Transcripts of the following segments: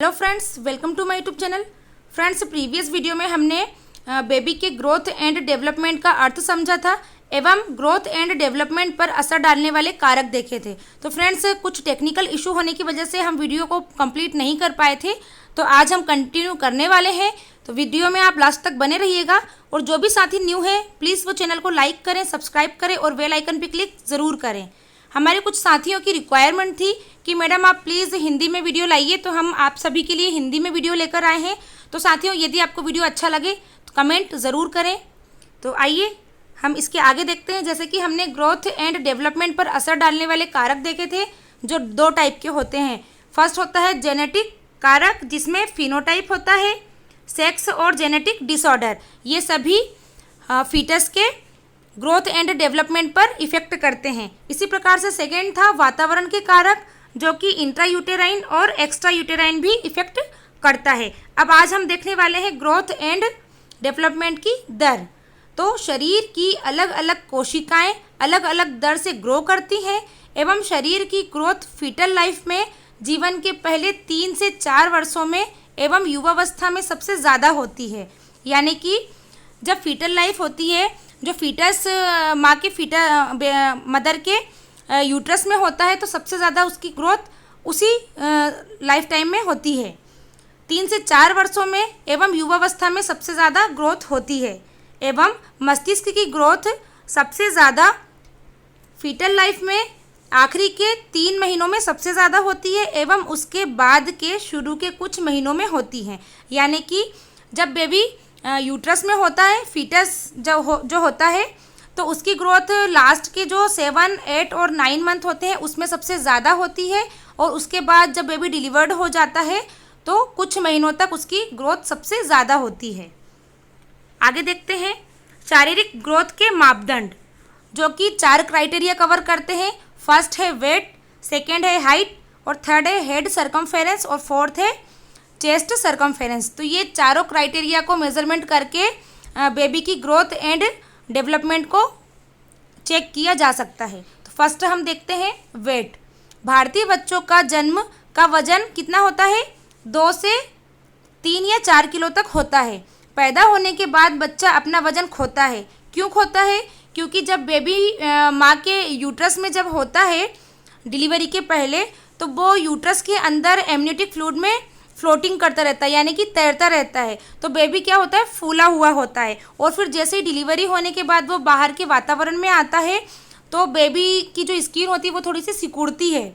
Hello friends, welcome to my YouTube channel. Friends, previous video में हमने baby के growth and development का अर्थ समझा था एवं ग्रोथ एंड डेवलपमेंट पर असर डालने वाले कारक देखे थे। तो फ्रेंड्स, कुछ टेक्निकल इशू होने की वजह से हम वीडियो को कंप्लीट नहीं कर पाए थे, तो आज हम कंटिन्यू करने वाले हैं। तो वीडियो में आप लास्ट तक बने रहिएगा और जो भी साथी न्यू है प्लीज़ वो चैनल को लाइक करें, सब्सक्राइब करें और बेल आइकन पर क्लिक ज़रूर करें। हमारे कुछ साथियों की रिक्वायरमेंट थी कि मैडम आप प्लीज़ हिंदी में वीडियो लाइए, तो हम आप सभी के लिए हिंदी में वीडियो लेकर आए हैं। तो साथियों, यदि आपको वीडियो अच्छा लगे तो कमेंट ज़रूर करें। तो आइए हम इसके आगे देखते हैं। जैसे कि हमने ग्रोथ एंड डेवलपमेंट पर असर डालने वाले कारक देखे थे, जो दो टाइप के होते हैं। फर्स्ट होता है जेनेटिक कारक, जिसमें फिनोटाइप होता है, सेक्स और जेनेटिक डिसऑर्डर, ये सभी फीटस के ग्रोथ एंड डेवलपमेंट पर इफेक्ट करते हैं। इसी प्रकार से सेकेंड था वातावरण के कारक, जो कि इंट्रा यूटेराइन और एक्स्ट्रा यूटेराइन भी इफेक्ट करता है। अब आज हम देखने वाले हैं ग्रोथ एंड डेवलपमेंट की दर। तो शरीर की अलग अलग कोशिकाएं अलग अलग दर से ग्रो करती हैं एवं शरीर की ग्रोथ फीटल लाइफ में जीवन के पहले 3 से 4 वर्षों में एवं युवावस्था में सबसे ज़्यादा होती है। यानी कि जब फीटल लाइफ होती है, जो फीटस माँ के मदर के यूट्रस में होता है, तो सबसे ज़्यादा उसकी ग्रोथ उसी लाइफ टाइम में होती है। 3 से 4 वर्षों में एवं युवावस्था में सबसे ज़्यादा ग्रोथ होती है एवं मस्तिष्क की ग्रोथ सबसे ज़्यादा फीटल लाइफ में आखिरी के 3 महीनों में सबसे ज़्यादा होती है एवं उसके बाद के शुरू के कुछ महीनों में होती है। यानी कि जब बेबी यूट्रस में होता है, फीटस जो होता है, तो उसकी ग्रोथ लास्ट के जो 7, 8 और 9 मंथ होते हैं उसमें सबसे ज़्यादा होती है और उसके बाद जब बेबी डिलीवर्ड हो जाता है तो कुछ महीनों तक उसकी ग्रोथ सबसे ज़्यादा होती है। आगे देखते हैं शारीरिक ग्रोथ के मापदंड, जो कि 4 क्राइटेरिया कवर करते हैं। फर्स्ट है वेट, सेकेंड है हाइट और थर्ड है हेड सर्कमफेरेंस और फोर्थ है चेस्ट सर्कमफेरेंस। तो ये चारों क्राइटेरिया को मेजरमेंट करके बेबी की ग्रोथ एंड डेवलपमेंट को चेक किया जा सकता है। तो फर्स्ट हम देखते हैं वेट। भारतीय बच्चों का जन्म का वजन कितना होता है? 2 से 3 या 4 किलो तक होता है। पैदा होने के बाद बच्चा अपना वजन खोता है। क्यों खोता है? क्योंकि जब बेबी माँ के यूट्रस में जब होता है डिलीवरी के पहले, तो वो यूट्रस के अंदर एमनियोटिक फ्लूइड में फ्लोटिंग करता रहता है, यानी कि तैरता रहता है। तो बेबी क्या होता है? फूला हुआ होता है। और फिर जैसे ही डिलीवरी होने के बाद वो बाहर के वातावरण में आता है, तो बेबी की जो स्किन होती है वो थोड़ी सी सिकुड़ती है।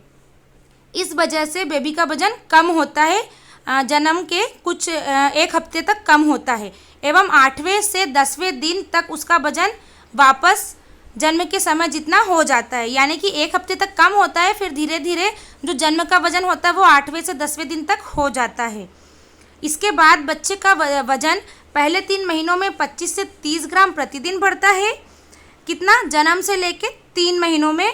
इस वजह से बेबी का वजन कम होता है, जन्म के कुछ 1 हफ्ते तक कम होता है एवं 8वें से 10वें दिन तक उसका वजन वापस जन्म के समय जितना हो जाता है। यानी कि 1 हफ्ते तक कम होता है, फिर धीरे धीरे जो जन्म का वजन होता है वो 8वें से 10वें दिन तक हो जाता है। इसके बाद बच्चे का वजन पहले 3 महीनों में 25 से 30 ग्राम प्रतिदिन बढ़ता है। कितना? जन्म से लेके 3 महीनों में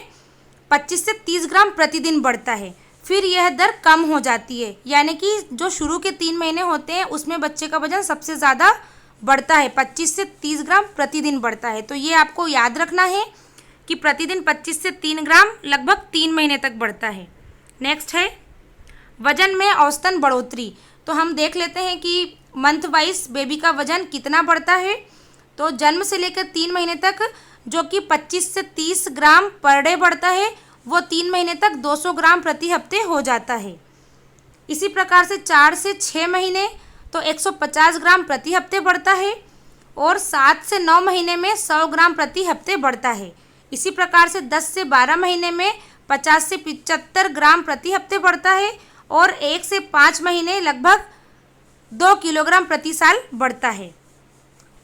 25 से 30 ग्राम प्रतिदिन बढ़ता है। फिर यह दर कम हो जाती है, यानी कि जो शुरू के 3 महीने होते हैं उसमें बच्चे का वजन सबसे ज़्यादा बढ़ता है, 25 से 30 ग्राम प्रतिदिन बढ़ता है। तो ये आपको याद रखना है कि प्रतिदिन 25 से 3 ग्राम लगभग 3 महीने तक बढ़ता है। नेक्स्ट है वजन में औसतन बढ़ोतरी। तो हम देख लेते हैं कि मंथ वाइज बेबी का वजन कितना बढ़ता है। तो जन्म से लेकर 3 महीने तक जो कि 25 से 30 ग्राम पर डे बढ़ता है, वो 3 महीने तक 200 ग्राम प्रति हफ्ते हो जाता है। इसी प्रकार से 4 से 6 महीने तो 150 ग्राम प्रति हफ्ते बढ़ता है और 7 से 9 महीने में 100 ग्राम प्रति हफ्ते बढ़ता है। इसी प्रकार से 10 से 12 महीने में 50 से 75 ग्राम प्रति हफ्ते बढ़ता है और 1 से 5 महीने लगभग 2 किलोग्राम प्रति साल बढ़ता है।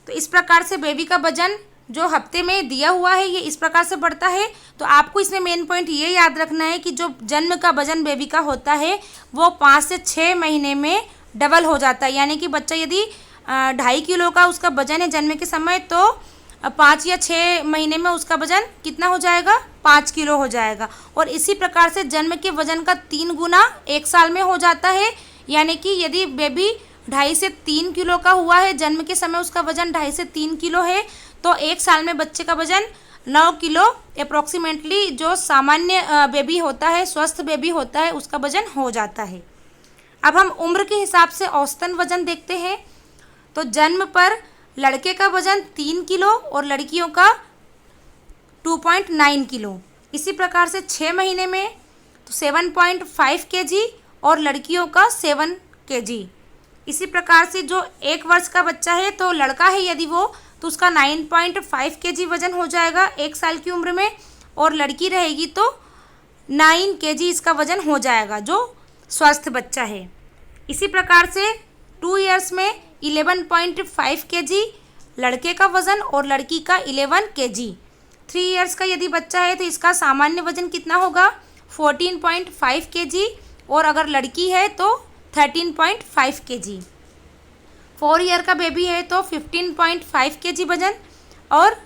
तो इस प्रकार से बेबी का वजन जो हफ्ते में दिया हुआ है ये इस प्रकार से बढ़ता है। तो आपको इसमें मेन पॉइंट ये याद रखना है कि जो जन्म का वजन बेबी का होता है वो 5 से 6 महीने में डबल हो जाता है। यानी कि बच्चा यदि 2.5 किलो का उसका वजन है जन्म के समय, तो 5 या 6 महीने में उसका वजन कितना हो जाएगा? 5 किलो हो जाएगा। और इसी प्रकार से जन्म के वजन का 3 गुना 1 साल में हो जाता है। यानी कि यदि बेबी 2.5 से 3 किलो का हुआ है, जन्म के समय उसका वजन 2.5 से 3 किलो है, तो 1 साल में बच्चे का वजन 9 किलो अप्रोक्सीमेटली जो सामान्य बेबी होता है, स्वस्थ बेबी होता है, उसका वजन हो जाता है। अब हम उम्र के हिसाब से औसतन वजन देखते हैं। तो जन्म पर लड़के का वजन 3 किलो और लड़कियों का 2.9 किलो। इसी प्रकार से 6 महीने में तो 7.5 केजी और लड़कियों का 7 केजी। इसी प्रकार से जो 1 वर्ष का बच्चा है तो लड़का है यदि वो, तो उसका 9.5 केजी वजन हो जाएगा 1 साल की उम्र में, और लड़की रहेगी तो 9 केजी इसका वजन हो जाएगा जो स्वस्थ बच्चा है। इसी प्रकार से 2 इयर्स में 11.5 केजी लड़के का वज़न और लड़की का 11 केजी। 3 इयर्स का यदि बच्चा है तो इसका सामान्य वजन कितना होगा 14.5 केजी, और अगर लड़की है तो 13.5 केजी। 4 ईयर का बेबी है तो 15.5 केजी वजन, और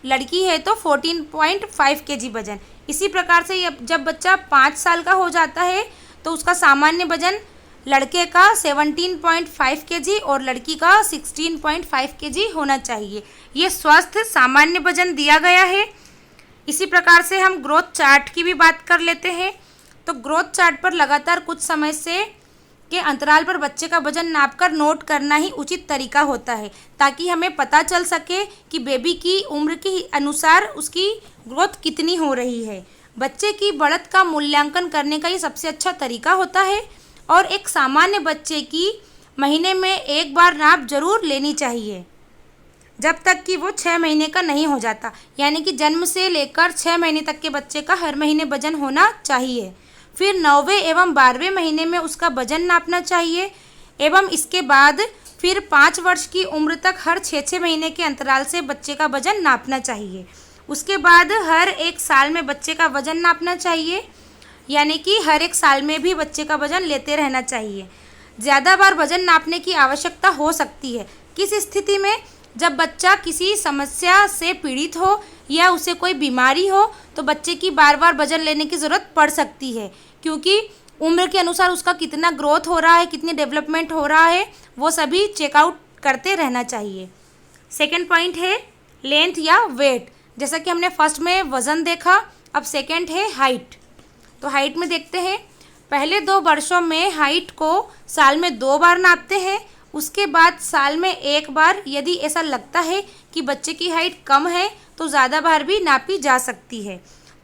लड़की है तो 14.5 केजी वजन। इसी प्रकार से जब बच्चा 5 साल का हो जाता है तो उसका सामान्य वजन लड़के का 17.5 केजी और लड़की का 16.5 केजी होना चाहिए। ये स्वस्थ सामान्य वजन दिया गया है। इसी प्रकार से हम ग्रोथ चार्ट की भी बात कर लेते हैं। तो ग्रोथ चार्ट पर लगातार कुछ समय से के अंतराल पर बच्चे का वजन नापकर नोट करना ही उचित तरीका होता है, ताकि हमें पता चल सके कि बेबी की उम्र के अनुसार उसकी ग्रोथ कितनी हो रही है। बच्चे की बढ़त का मूल्यांकन करने का ये सबसे अच्छा तरीका होता है, और एक सामान्य बच्चे की महीने में एक बार नाप जरूर लेनी चाहिए जब तक कि वो 6 महीने का नहीं हो जाता। यानी कि जन्म से लेकर 6 महीने तक के बच्चे का हर महीने वजन होना चाहिए। फिर 9वें एवं 12वें महीने में उसका वजन नापना चाहिए, एवं इसके बाद फिर 5 वर्ष की उम्र तक हर 6-6 महीने के अंतराल से बच्चे का वजन नापना चाहिए। उसके बाद हर 1 साल में बच्चे का वजन नापना चाहिए, यानी कि हर 1 साल में भी बच्चे का वजन लेते रहना चाहिए। ज़्यादा बार वजन नापने की आवश्यकता हो सकती है। किस स्थिति में? जब बच्चा किसी समस्या से पीड़ित हो या उसे कोई बीमारी हो तो बच्चे की बार बार वजन लेने की ज़रूरत पड़ सकती है, क्योंकि उम्र के अनुसार उसका कितना ग्रोथ हो रहा है, कितनी डेवलपमेंट हो रहा है, वो सभी चेकआउट करते रहना चाहिए। सेकेंड पॉइंट है लेंथ या वेट। जैसा कि हमने फर्स्ट में वज़न देखा, अब सेकेंड है हाइट। तो हाइट में देखते हैं, पहले 2 वर्षों में हाइट को साल में 2 बार नापते हैं। उसके बाद साल में 1 बार यदि ऐसा लगता है कि बच्चे की हाइट कम है तो ज़्यादा बार भी नापी जा सकती है।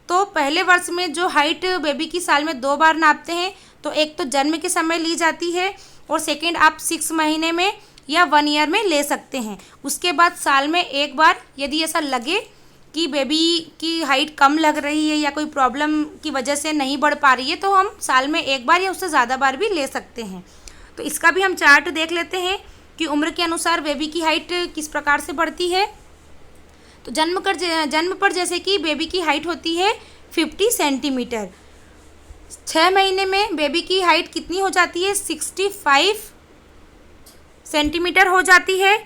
तो पहले वर्ष में जो हाइट बेबी की साल में 2 बार नापते हैं, तो एक तो जन्म के समय ली जाती है, और सेकेंड आप 6 महीने में या 1 ईयर में ले सकते हैं। उसके बाद साल में 1 बार यदि ऐसा लगे कि बेबी की हाइट कम लग रही है या कोई प्रॉब्लम की वजह से नहीं बढ़ पा रही है, तो हम साल में 1 बार या उससे ज़्यादा बार भी ले सकते हैं। तो इसका भी हम चार्ट देख लेते हैं कि उम्र के अनुसार बेबी की हाइट किस प्रकार से बढ़ती है। तो जन्म पर जैसे कि बेबी की हाइट होती है 50 सेंटीमीटर। 6 महीने में बेबी की हाइट कितनी हो जाती है 65 सेंटीमीटर हो जाती है,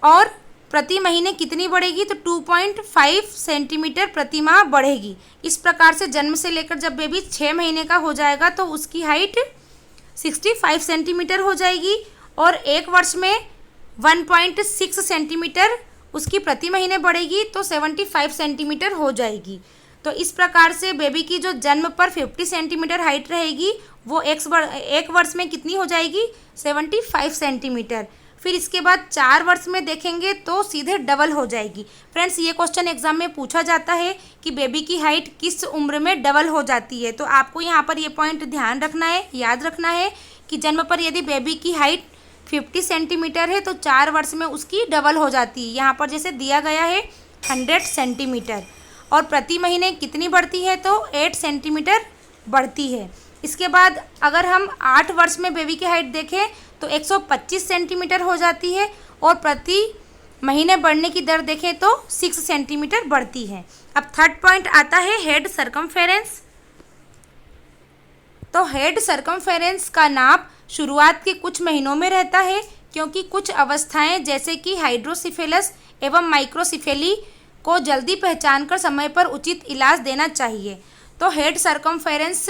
और प्रति महीने कितनी बढ़ेगी तो 2.5 सेंटीमीटर प्रति माह बढ़ेगी। इस प्रकार से जन्म से लेकर जब बेबी 6 महीने का हो जाएगा तो उसकी हाइट 65 सेंटीमीटर हो जाएगी, और 1 वर्ष में 1.6 सेंटीमीटर उसकी प्रति महीने बढ़ेगी तो 75 सेंटीमीटर हो जाएगी। तो इस प्रकार से बेबी की जो जन्म पर 50 सेंटीमीटर हाइट रहेगी वो 1 वर्ष में कितनी हो जाएगी 75 सेंटीमीटर। फिर इसके बाद 4 वर्ष में देखेंगे तो सीधे डबल हो जाएगी। फ्रेंड्स, ये क्वेश्चन एग्जाम में पूछा जाता है कि बेबी की हाइट किस उम्र में डबल हो जाती है। तो आपको यहाँ पर ये पॉइंट ध्यान रखना है, याद रखना है कि जन्म पर यदि बेबी की हाइट 50 सेंटीमीटर है तो 4 वर्ष में उसकी डबल हो जाती है। यहाँ पर जैसे दिया गया है 100 सेंटीमीटर, और प्रति महीने कितनी बढ़ती है तो 8 सेंटीमीटर बढ़ती है। इसके बाद अगर हम 8 वर्ष में बेबी की हाइट देखें तो 125 सेंटीमीटर हो जाती है, और प्रति महीने बढ़ने की दर देखें तो 6 सेंटीमीटर बढ़ती है। अब थर्ड पॉइंट आता है हेड सरकमफेरेंस। तो हेड सरकमफेरेंस का नाप शुरुआत के कुछ महीनों में रहता है, क्योंकि कुछ अवस्थाएं जैसे कि हाइड्रोसिफेलस एवं माइक्रोसिफेली को जल्दी पहचान कर समय पर उचित इलाज देना चाहिए। तो हेड सरकमफेरेंस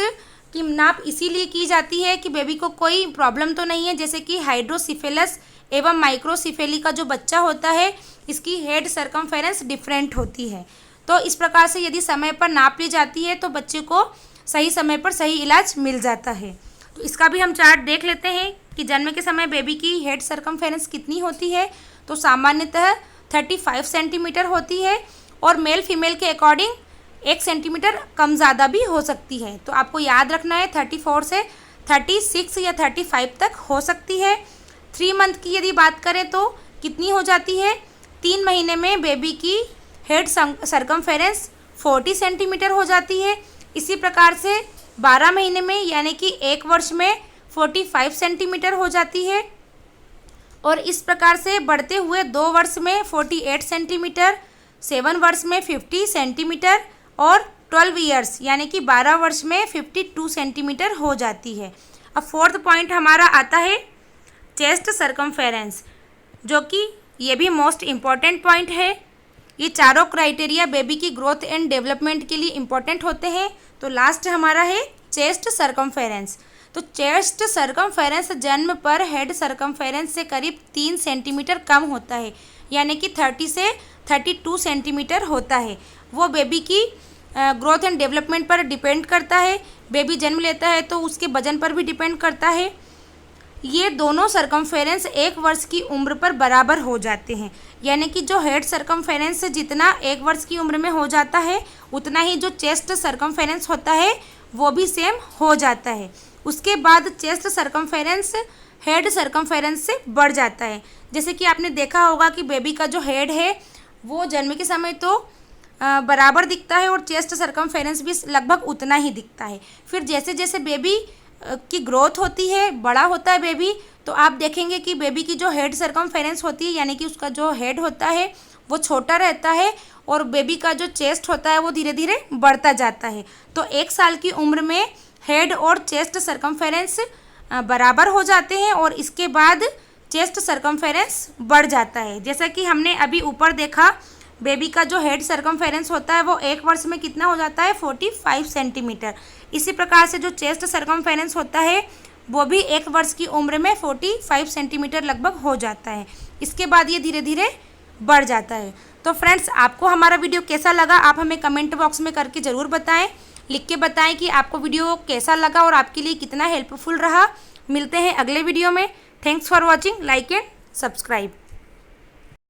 की नाप इसीलिए की जाती है कि बेबी को कोई प्रॉब्लम तो नहीं है, जैसे कि हाइड्रोसिफेलस एवं माइक्रोसिफेली का जो बच्चा होता है इसकी हेड सरकमफेरेंस डिफरेंट होती है। तो इस प्रकार से यदि समय पर नाप ली जाती है तो बच्चे को सही समय पर सही इलाज मिल जाता है। तो इसका भी हम चार्ट देख लेते हैं कि जन्म के समय बेबी की हेड सर्कमफेरेंस कितनी होती है। तो सामान्यतः 35 सेंटीमीटर होती है और मेल फीमेल के अकॉर्डिंग 1 सेंटीमीटर कम ज़्यादा भी हो सकती है। तो आपको याद रखना है 34 से 36 या 35 तक हो सकती है। 3 मंथ की यदि बात करें तो कितनी हो जाती है, 3 महीने में बेबी की हेड सर्कमफेरेंस 40 सेंटीमीटर हो जाती है। इसी प्रकार से 12 महीने में यानी कि 1 वर्ष में 45 सेंटीमीटर हो जाती है और इस प्रकार से बढ़ते हुए 2 वर्ष में 48 सेंटीमीटर, 7 वर्ष में 50 सेंटीमीटर और 12 ईयर्स यानी कि 12 वर्ष में 52 सेंटीमीटर हो जाती है। अब 4th पॉइंट हमारा आता है चेस्ट सर्कमफेरेंस, जो कि ये भी मोस्ट इम्पॉर्टेंट पॉइंट है। ये चारों क्राइटेरिया बेबी की ग्रोथ एंड डेवलपमेंट के लिए इम्पॉर्टेंट होते हैं। तो लास्ट हमारा है चेस्ट सर्कमफेरेंस। तो चेस्ट सर्कमफेरेंस जन्म पर हेड सर्कमफेरेंस से करीब 3 सेंटीमीटर कम होता है, यानी कि 30 से 32 सेंटीमीटर होता है। वो बेबी की ग्रोथ एंड डेवलपमेंट पर डिपेंड करता है। बेबी जन्म लेता है तो उसके वजन पर भी डिपेंड करता है। ये दोनों सर्कमफेरेंस 1 वर्ष की उम्र पर बराबर हो जाते हैं, यानी कि जो हेड सर्कमफेरेंस जितना 1 वर्ष की उम्र में हो जाता है उतना ही जो चेस्ट सर्कमफेरेंस होता है वो भी सेम हो जाता है। उसके बाद चेस्ट सर्कमफेरेंस हेड सर्कमफेरेंस से बढ़ जाता है। जैसे कि आपने देखा होगा कि बेबी का जो हेड है वो जन्म के समय तो बराबर दिखता है और चेस्ट सर्कमफेरेंस भी लगभग उतना ही दिखता है। फिर जैसे जैसे बेबी की ग्रोथ होती है, बड़ा होता है बेबी, तो आप देखेंगे कि बेबी की जो हेड सर्कमफेरेंस होती है यानी कि उसका जो हेड होता है वो छोटा रहता है और बेबी का जो चेस्ट होता है वो धीरे धीरे बढ़ता जाता है। तो 1 साल की उम्र में हेड और चेस्ट सर्कमफेरेंस बराबर हो जाते हैं और इसके बाद चेस्ट सर्कमफेरेंस बढ़ जाता है। जैसा कि हमने अभी ऊपर देखा, बेबी का जो हेड सर्कमफेरेंस होता है वो 1 वर्ष में कितना हो जाता है, 45 सेंटीमीटर। इसी प्रकार से जो चेस्ट सर्कमफेरेंस होता है वो भी 1 वर्ष की उम्र में 45 सेंटीमीटर लगभग हो जाता है। इसके बाद ये धीरे धीरे बढ़ जाता है। तो फ्रेंड्स, आपको हमारा वीडियो कैसा लगा आप हमें कमेंट बॉक्स में करके ज़रूर बताएं। लिख के बताएं कि आपको वीडियो कैसा लगा और आपके लिए कितना हेल्पफुल रहा। मिलते हैं अगले वीडियो में। Thanks for watching, like and subscribe.